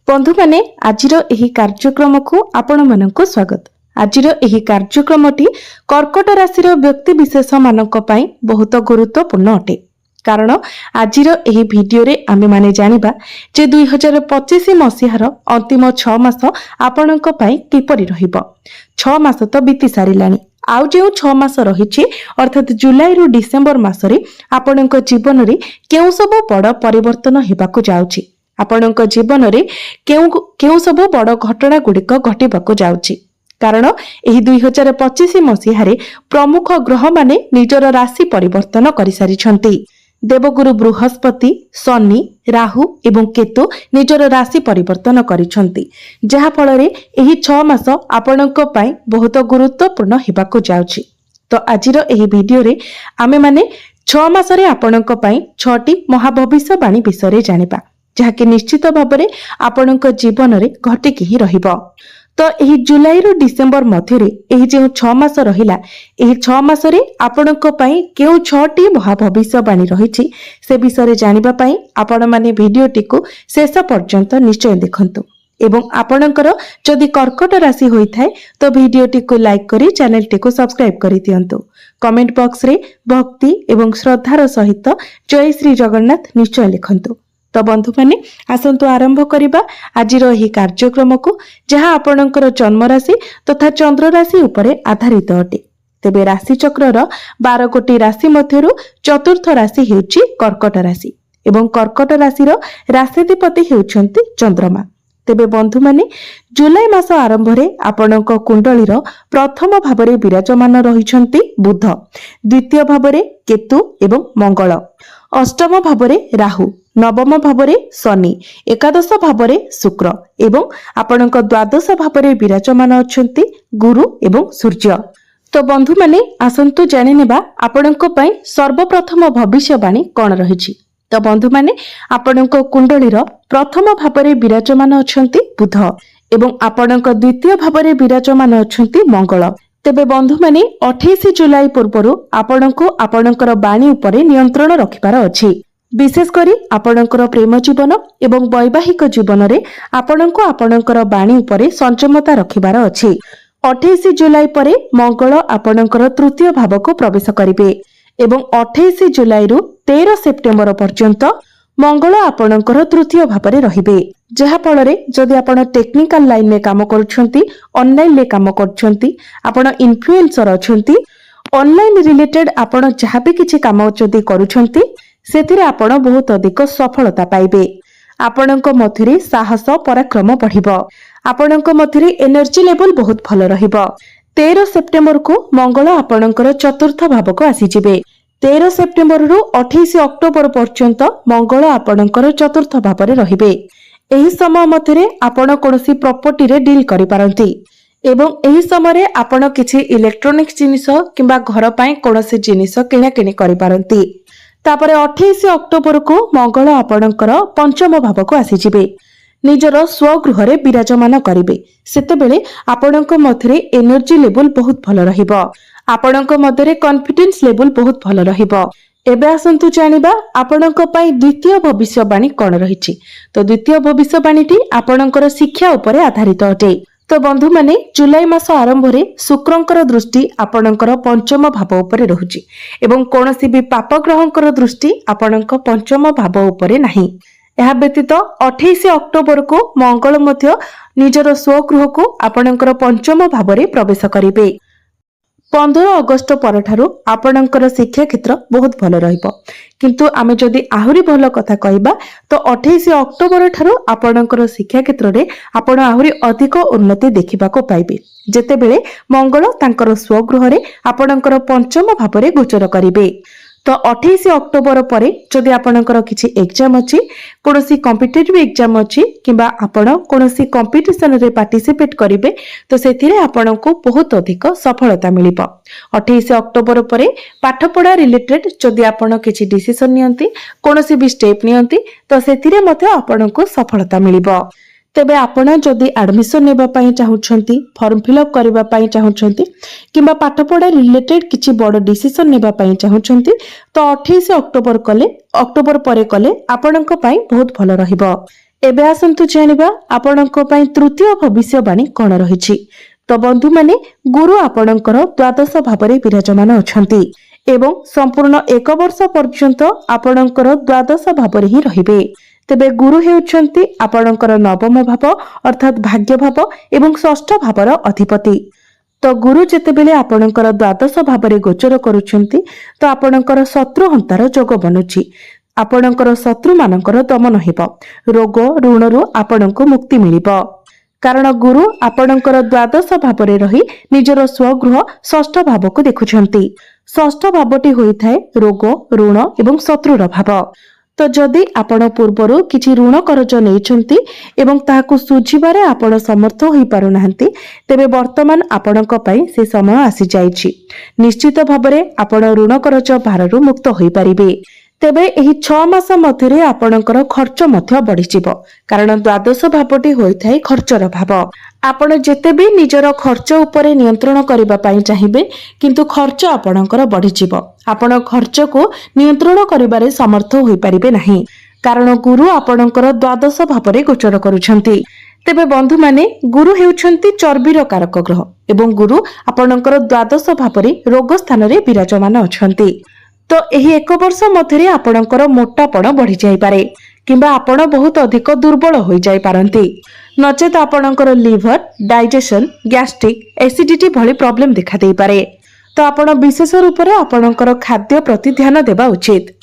बंधु माने आजिर एही कार्यक्रम को आपण मानक स्वागत। आजिर एही कार्यक्रमटी कर्कट राशि व्यक्ति विशेष मानक पई बहुत गुरुत्वपूर्ण अटे। कारण आजिर एही वीडियो रे आमे माने जानिबा जे 2025 मसीहार अंतिम 6 मास आपणक पई किपरि रहिबो। 6 मास तो बीती सारिलानी, आउ जे 6 मास रहिछि अर्थात जुलाई रु डिसेंबर मासरे आपणक जीवन रे केउ सब बड़ परिवर्तन हेबाकू जाउछि। आपणक जीवन रे केउ सब बड़ घटना गुड़िक घटिबाकू जाउछि। कारण एही 2025 मसीहारे प्रमुख ग्रह माने निजर राशि परिवर्तन करि सारिछन्ति। देवगुरु बृहस्पति, शनि, राहु एवं केतु निजर राशि परिवर्तन करिछन्ति, जहा फल रे एही 6 मास आपणक पई बहुत गुरुत्वपूर्ण हेबाकू जाउछि। तो आजिर एही वीडियो रे आमे माने 6 मासरे आपणक पई 6टी महाभविष्यवाणी विषय जानिबा, जहाँकि निश्चित भाव में आपणक जीवन में घटिकी ही रहिबो। तो यही जुलाई रु डिसेंबर मध्य जो 6 मास रहिला, यही 6 मासरे आपणक पई केउ 6टी महाभविष्यवाणी रहिछि से विषय जानिबा पई आपण माने वीडियोटी को शेष पर्यंत निश्चय देखंतु। एवं आपणकर जदि कर्कट राशि होई थाए तो वीडियोटी को लाइक करी चैनल टी को सब्सक्राइब करि दियंतु। कमेंट बॉक्स रे भक्ति एवं श्रद्धार सहित जय श्री जगन्नाथ निश्चय लिखंतु। तो बंधु माने आसंतु आरंभ करिबा आजिर एही कार्यक्रम को, जहाँ आपणकर जन्म राशि तथा चंद्र राशि उपरे आधारित अटे। तेबे राशि चक्रर 12 गोटी राशि मध्यरु चतुर्थ राशि हेउची कर्कट राशि एवं कर्कट राशिर राशिधिपति हेउछन्ति चंद्रमा। तेबे बंधु माने जुलाई मास आरंभ रे आपणक कुंडलीर प्रथम भावरे विराजमान रहिछन्ति बुध, द्वितीय भावरे केतु एवं मंगल, अष्टम भावरे राहु, नवम भावरे शनि, एकादश भावरे शुक्र एवं आपणक द्वादश भावरे विराजमान अछन्ति गुरु एवं सूर्य। तो बंधु माने आसंतु जानि नेबा आपणक पई सर्वप्रथम भविष्यवाणी कोन रहिछि। तो बंधु माने आपणक कुंडलीर प्रथम भावरे विराजमान अछन्ति बुध एवं आपणक द्वितीय भावरे विराजमान अछन्ति मंगल। तेबे बंधु माने 28 जुलाई पूर्वरु आपणको आपणकर बाणी उपरे नियंत्रण रखिबार अछि। विशेष करी आपणकर प्रेम जीवन एवं वैवाहिक जीवन रे आपणको आपणकर बाणी उपरे संयमता रखिबार अछि। 28 जुलाई परे मंगल आपणकर तृतीय भाव को प्रवेश करिवे एवं 28 जुलाई रु 13 सेप्टेम्बर पर्यंत मंगल आपणकर तृतीय भाव रे रहिबे। जहा फल रे जदि आपण टेक्निकल लाइन में काम करूछंती, ऑनलाइन ले काम करूछंती, आपण इन्फ्लुएंसर अछंती, ऑनलाइन रिलेटेड आपण जहा भी किछि काम जदि करूछंती सेथिरे आपण बहुत अधिक सफलता पाइबे। आपणक मध्यरे साहस पराक्रम बढ़िबो। आपणक मध्यरे एनर्जी लेवल बहुत भल रहिबो। 13 सेप्टेम्बर को मंगल आपणकर चतुर्थ भाव को आसी जिवे। 13 सेप्टेम्बर रु 28 अक्टोबर पर्यंत मंगल आपणकर चतुर्थ भाव रे रहिबे। एही समय मध्यरे आपण कोनोसी प्रॉपर्टी रे डील करि पारंती एवं एही समय रे आपण किछि इलेक्ट्रोनिक्स जिनिस किंबा घर पई कोनोसी जिनिस किना किनि करि पारंती। तापरे 28 अक्टोबर को मंगल आपणकर पंचम भाव को आसी जिवे। निजर स्वगृह रे विराजमान करिवे। सेतेबेले आपणक मध्यरे एनर्जी लेवल बहुत भल रहिबो। आपणक मध्यरे कॉन्फिडेंस लेवल बहुत भल रहिबो। एबे आसंतु जानिबा आपणक पई द्वितीय भविष्यवाणी कोन रहिछि। तो द्वितीय भविष्यवाणीटी आपणकर शिक्षा उपरे आधारित अटे। तो बंधु माने जुलाई मास आरंभ रे शुक्रंकर दृष्टि आपणकर पंचम भाव उपरे रहुछि एवं कोनोसी भी पाप ग्रहंकर दृष्टि आपणक पंचम भाव उपरे नाही। यह व्यतीत 28 अक्टोबर को मंगल मध्य निजर स्वगृह को आपणकर पंचम भाव रे प्रवेश करिवे। 15 अगस्त परठारु आपणकर शिक्षा क्षेत्र बहुत भल रहिबो। किंतु आमे जदि आहुरी भल कथा कहबा तो 28 अक्टोबर ठारु आपणकर शिक्षा क्षेत्र रे आपण आहुरी अधिक उन्नति देखिबा को पाइबे, जेतेबेले मंगल तांकर स्वगृह रे आपणकर पंचम भाव रे गोचर करिवे। तो 28 अक्टोबर परे जदि आपणकर किछि एग्जाम अछि, कोनोसी कॉम्पिटिटिव एग्जाम अछि किबा आपण कोनोसी कंपटीशन रे पार्टिसिपेट करिवे तो सेथिरे आपणको बहुत अधिक सफलता मिलिबो। 28 अक्टोबर परे पाठ पढ़ा रिलेटेड जदि आपण किछि डिसिजन नियंती, कोनोसी भी स्टेप नियंती तो सेथिरे मते आपणको सफलता मिलिबो। तेबे आपण जदि एडमिशन नेबा पई चाहुछंती, फॉर्म फिलअप करबा पई चाहुछंती किबा पाठ पढ़ा रिलेटेड किछि बड़ डिसिजन नेबा पई चाहुछंती तो 28 अक्टोबर परे कले आपणक पई बहुत भल रहिबो। एबे आसंतु जानिबा आपणक पई तृतीय भविष्यवाणी कोन रहिछि। तो बंधु माने गुरु आपणकर द्वादश भावरे विराजमान अछंती एवं संपूर्ण 1 वर्ष पर्यंत आपणकर द्वादश भावरे ही रहिबे। तेबे गुरु हेउछंती आपणकर नवम भाव अर्थात भाग्य भाव एवं षष्ठ भावर अधिपति। तो गुरु जेतेबेले आपणकर द्वादश भावरे गोचर करूछंती तो आपणकर शत्रु हंतार जोग बनुछि। आपणकर शत्रु मानकर दमन हेब, रोग ऋणरू आपणको मुक्ति मिलिब। कारण गुरु आपणकर द्वादश भावरे रही निजर स्वगृह षष्ठ भावको देखुछंती। षष्ठ भावटी होइथाय रोग ऋण एवं शत्रुर भाव। तो जदि आपण पूर्वरु किछि ऋण करज नेइछंती एवं ताहाकु सुझिबारे आपण समर्थ होई पारुनाहंती, तेबे वर्तमान आपणक पई से समय आसी जाइछि। निश्चित भावरे आपण ऋण करज भाररु मुक्त होई पारिबे। तेबे एही 6 मास मध्यरे आपणकर खर्च मध्य बढ़िजिबो, कारण द्वादश भावटी होइथाय खर्चर भाव। आपण जेते भी निजर खर्च उपरे नियंत्रण करिबा पई चाहिबे, किंतु खर्च आपणकर बढ़िजिबो। आपण खर्च को नियंत्रण करिबारे समर्थ होई पारिबे नाही, कारण गुरु आपणकर द्वादश भावरे गोचर करूछंती। तेबे बंधु माने गुरु हेउछंती चर्बीर कारक ग्रह एवं गुरु आपणकर द्वादश भावरे रोग स्थान रे विराजमान अछंती। तो एही 1 वर्ष मध्यरे आपणकर मोटापण बढ़ी जाई पारे किंबा आपण बहुत अधिक दुर्बल होई जाई पारंती, नचेत आपणकर लिवर डाइजेशन गैस्ट्रिक एसिडिटी भली प्रॉब्लम देखा देई पारे। तो आपण विशेष रूप रे आपणकर खाद्य प्रति ध्यान देबा उचित।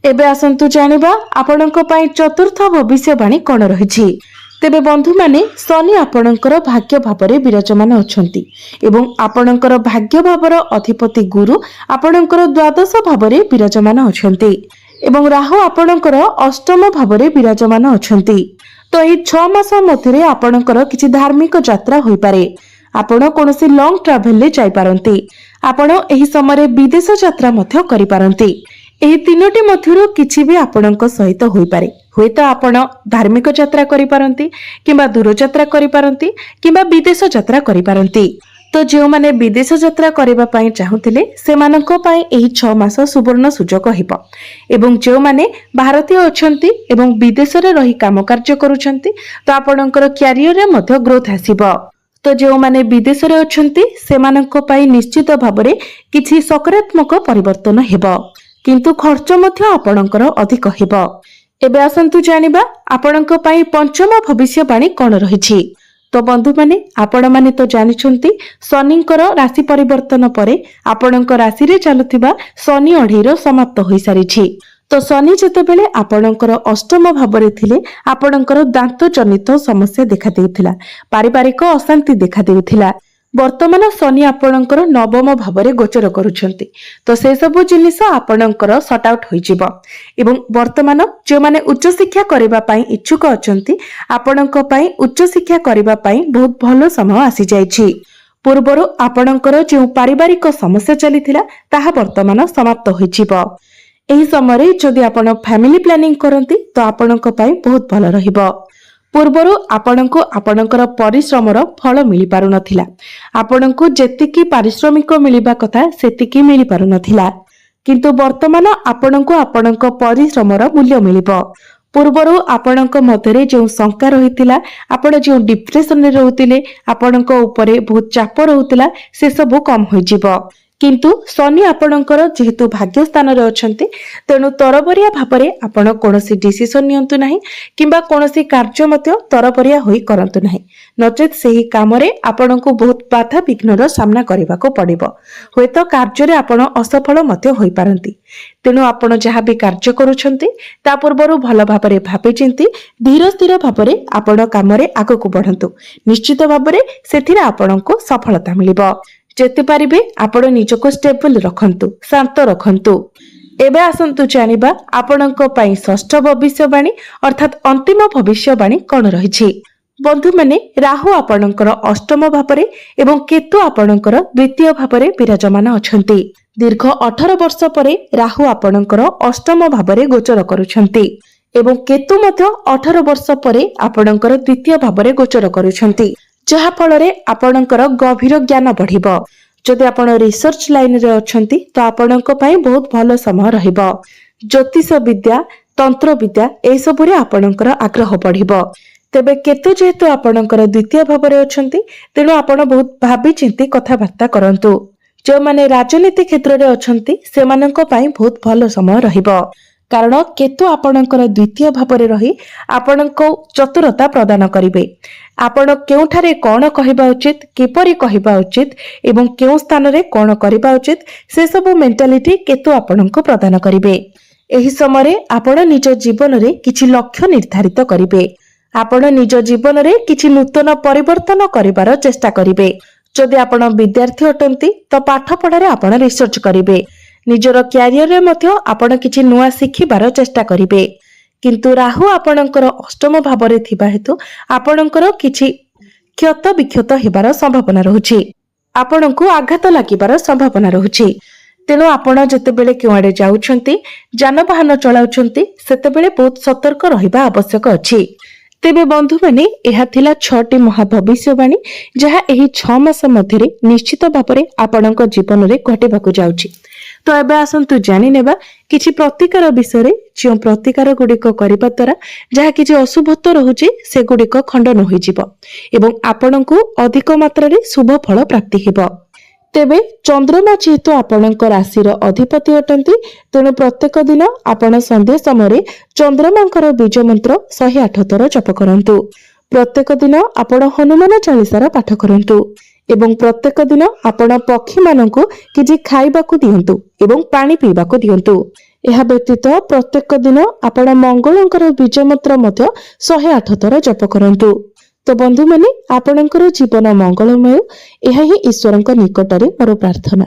एबे आसंतु जानिबा आपणक पई चतुर्थ भविष्यवाणी कोन रहिछि। तेबे बंधु माने शनि आपणकर भाग्य भावरे विराजमान अछंती एवं आपणकर भाग्य भावर अधिपति गुरु आपणकर द्वादश भावरे विराजमान अछंती एवं राहु आपणकर अष्टम भावरे विराजमान अछंती। तो एही 6 मास मध्यरे आपणकर किछि धार्मिक यात्रा होई पारे। आपण कोनोसी लॉन्ग ट्रैवल ले जाई पारंती। आपण एही समय विदेश यात्रा मध्य करि पारंती। एही तीनोटी मध्यरु किछि भी आपणक सहित होई पारे। हुएत आपण धार्मिक यात्रा करि पारंती किंबा दूर यात्रा करि पारंती किंबा विदेश यात्रा करि पारंती। तो जो माने विदेश यात्रा करिबा पई चाहुतिले सेमानक पई एही 6 मास सुवर्ण सुजोग हेबो एवं जो माने भारतीय अछंती एवं विदेश रे रही काम कार्य करूछंती तो आपणकर कैरियर रे मध्य ग्रोथ आसीबो। तो जो माने विदेश रे अछंती सेमानक पई निश्चित भाबरे किछि सकारात्मक परिवर्तन हेबो, किंतु खर्च मध्य आपणकर अधिक हेबो। एबे आसंतु जानिबा आपणक पई पंचम भविष्यवाणी कोन रहिछि। तो बंधु माने आपण माने तो जानिछंती शनिंकर राशि परिवर्तन परे आपणक राशि रे चालुथिबा शनि अढेर समाप्त होई सारिछि। तो शनि जेतेबेले आपणकर अष्टम भावरे थिले आपणकर दांत जनित समस्या देखा देउथिला, पारिवारिक अशांति देखा देउथिला। वर्तमान शनि आपणकर नवम भावरे गोचर करूछंती, तो से सब जिनिस आपणकर सट आउट होई जिवो एवं वर्तमान जे माने उच्च शिक्षा करिबा पई इच्छुक अछंती आपणक पई उच्च शिक्षा करिबा पई बहुत भलो समय आसी जाइछि। पूर्वरु आपणकर जे पारिवारिक समस्या चलिथिला ताहा वर्तमान समाप्त होई जिवो। एही समय जदि आपण फैमिली प्लानिंग करंती तो आपणक पई बहुत भलो रहिबो। पूर्वरु आपणको आपणकर परिश्रमर फल मिली पारु नथिला, आपणको जेतिकी पारिश्रमिक मिलिबा कथा सेतिकी मिली पारु नथिला, किंतु वर्तमान आपणको आपणक परिश्रमर मूल्य मिलिबो। पूर्वरु आपणक मध्यरे जो शंका रहितिला, आपण जो डिप्रेशन रे रहुतिले, आपणक ऊपरे बहुत चाप रहुतिला, से सब कम होई जिवो। किंतु शनि आपणकर जेहेतु भाग्य स्थान रे अछंती तेनु तरबरिया भाबरे आपण कोनोसी डिसिजन नियंतु नाही किंबा कोनोसी कार्य मध्य तरबरिया होई करंतु नाही, नचेत सेही काम रे आपणको बहुत बाधा विघ्नर सामना करबाको पड़िबो। होयत कार्य रे आपण असफल मध्य होई पारंती। तेनु आपण जहा भी कार्य करूछंती ता पूर्वरु भलो भाबरे भाबे चिंती धीर स्थिर भाबरे आपण काम रे आगको बढ़ंतु, निश्चित भाबरे सेथिरे आपणको सफलता मिलिबो। जेते पारिबे आपण निजको स्टेबल रखंतु, शांत रखंतु। एबे आसंतु जानिबा आपणक पई षष्ठ भविष्यवाणी अर्थात अंतिम भविष्यवाणी कोन रहिछि। बंधु माने राहु आपणकर अष्टम भावरे एवं केतु आपणकर द्वितीय भावरे विराजमान अछंती। दीर्घ 18 वर्ष परे राहु आपणकर अष्टम भावरे गोचर करूछंती एवं केतु मध्य 18 वर्ष परे आपणकर द्वितीय भावरे गोचर करूछंती, जहा फलरे आपणकर गभीर ज्ञान बढ़िबो। जदि आपण रिसर्च लाइन रे अछंती तो आपणक पई बहुत भलो समय रहिबो। ज्योतिष विद्या तंत्रविद्या एसबुरे आपणकर आग्रह बढ़िबो। तेबे केतु जेहेतु आपणकर द्वितीय भावरे अछंती तेणु आपण बहुत भाबी चिंती कथाबार्ता करंतु। जो माने राजनीति क्षेत्र रे अछंती सेमानंक पई बहुत भलो समय रहिबो, कारण केतु आपणकर द्वितीय भावरे रही आपणको चतुरता प्रदान करिवे। आपण केउठारे कोन कहिबा उचित, किपरि कहिबा उचित एवं केउ स्थान रे कोन करिबा उचित से सब मेंटालिटी केतु आपणको प्रदान करिवे। एही समय आपण निज जीवन रे किछि लक्ष्य निर्धारित करिवे। आपण निज जीवन रे किछि नूतन परिवर्तन करिवार चेष्टा करिवे। जदि आपण विद्यार्थी अटंती तो पाठ पढ़ारे आपण रिसर्च करिवे। निजर क्यारियर रे मध्य आपण किछि नुआ शिखिबार चेष्टा करिवे। किंतु राहु आपणकर अष्टम भावरे थिबा हेतु आपणकर किछि क्षत विक्षत हेबार संभावना रहुछि। आपणको आघात लागिबार संभावना रहुछि। तेणु आपण जेतेबेले केउआडे जाउछंती, जानवाहन चलाउछंती, सेतेबेले बहुत सतर्क रहिबा आवश्यक अछि। तेबे बंधु माने एहा थिला 6टी महाभविष्यवाणी जहा एही 6 मास मध्यरे निश्चित भाବରେ आपणक जीवन रे घटिबाकू जाउछि। तो एबे आसंतु जानि नेबा किछि प्रतिकार विषय रे, जो प्रतिकार गुडिक करिबा द्वारा जहा किछि अशुभत्व रहुछि से गुडिक खंडन होई जिवो एवं आपणकू अधिक मात्रा रे शुभ फल प्राप्ति हेबो। तेबे चंद्रमा जेहेतु आपणक राशिर अधिपति अटंती तेणु प्रत्येक दिन आपण संध्या समय चंद्रमांकर बीज मंत्र 108 थर जप करंतु। प्रत्येक दिन आपण हनुमान चालीसार पाठ करंतु एवं प्रत्येक दिन आपण पक्षी मानकु किछि खाइबाकू दियंतु एवं पानी पीबाकू दियंतु। एहा व्यतीत प्रत्येक दिन आपण मंगलंकर बीज मंत्र मध्य 108 थर जप करंतु। तो बंधु माने आपणकर जीवन मंगलमय, यह ही ईश्वरଙ୍କ निकटरे मोर प्रार्थना।